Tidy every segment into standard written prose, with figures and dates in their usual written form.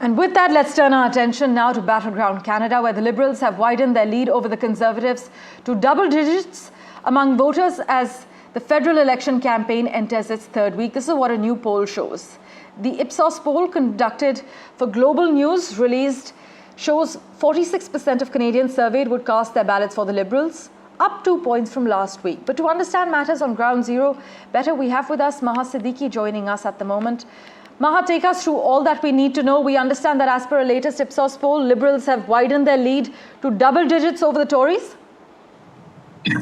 And with that, let's turn our attention now to Battleground Canada, where the Liberals have widened their lead over the Conservatives to double digits among voters as the federal election campaign enters its third week. This is what a new poll shows. The Ipsos poll conducted for Global News released shows 46% of Canadians surveyed would cast their ballots for the Liberals, up 2 points from last week. But to understand matters on ground zero better, we have with us Maha Siddiqui joining us at the moment. Maha, take us through all that we need to know. We understand that as per a latest Ipsos poll, Liberals have widened their lead to double digits over the Tories.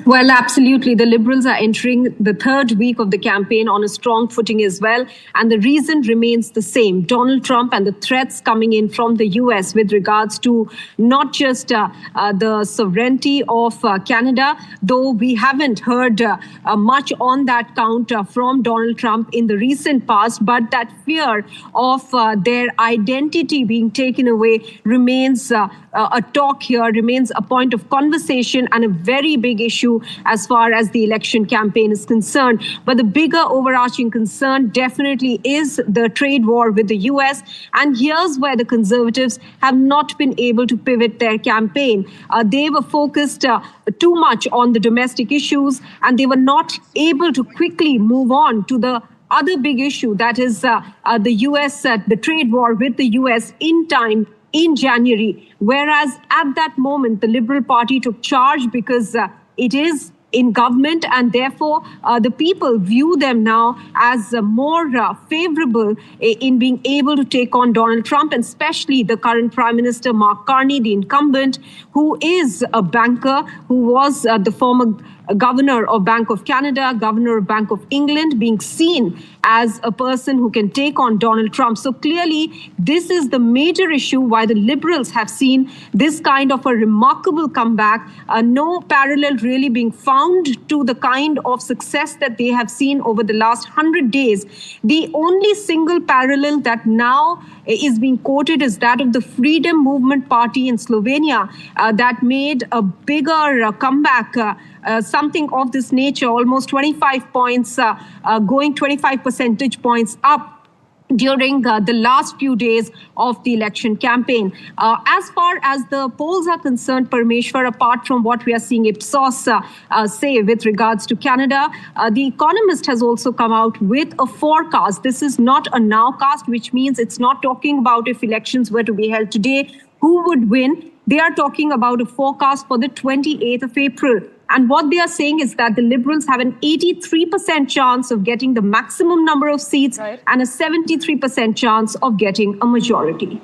Well, absolutely. The Liberals are entering the third week of the campaign on a strong footing as well. And the reason remains the same. Donald Trump and the threats coming in from the US with regards to not just the sovereignty of Canada, though we haven't heard much on that count from Donald Trump in the recent past, but that fear of their identity being taken away remains a talk here, remains a point of conversation and a very big issue as far as the election campaign is concerned. But the bigger overarching concern definitely is the trade war with the US. And here's where the Conservatives have not been able to pivot their campaign. They were focused too much on the domestic issues, and they were not able to quickly move on to the other big issue, that is the US, the trade war with the US in time in January. Whereas at that moment, the Liberal Party took charge because it is in government, and therefore the people view them now as more favorable in being able to take on Donald Trump, and especially the current Prime Minister Mark Carney, the incumbent, who is a banker, who was the former Governor of Bank of Canada, Governor of Bank of England, being seen as a person who can take on Donald Trump. So clearly, this is the major issue why the Liberals have seen this kind of a remarkable comeback, no parallel really being found to the kind of success that they have seen over the last 100 days. The only single parallel that now is being quoted is that of the Freedom Movement Party in Slovenia that made a bigger comeback, something of this nature, almost 25 points, going 25 percentage points up during the last few days of the election campaign. As far as the polls are concerned, Parameshwar, apart from what we are seeing Ipsos say with regards to Canada, The Economist has also come out with a forecast. This is not a nowcast, which means it's not talking about if elections were to be held today, who would win. They are talking about a forecast for the 28th of April. And what they are saying is that the Liberals have an 83% chance of getting the maximum number of seats, right, and a 73% chance of getting a majority.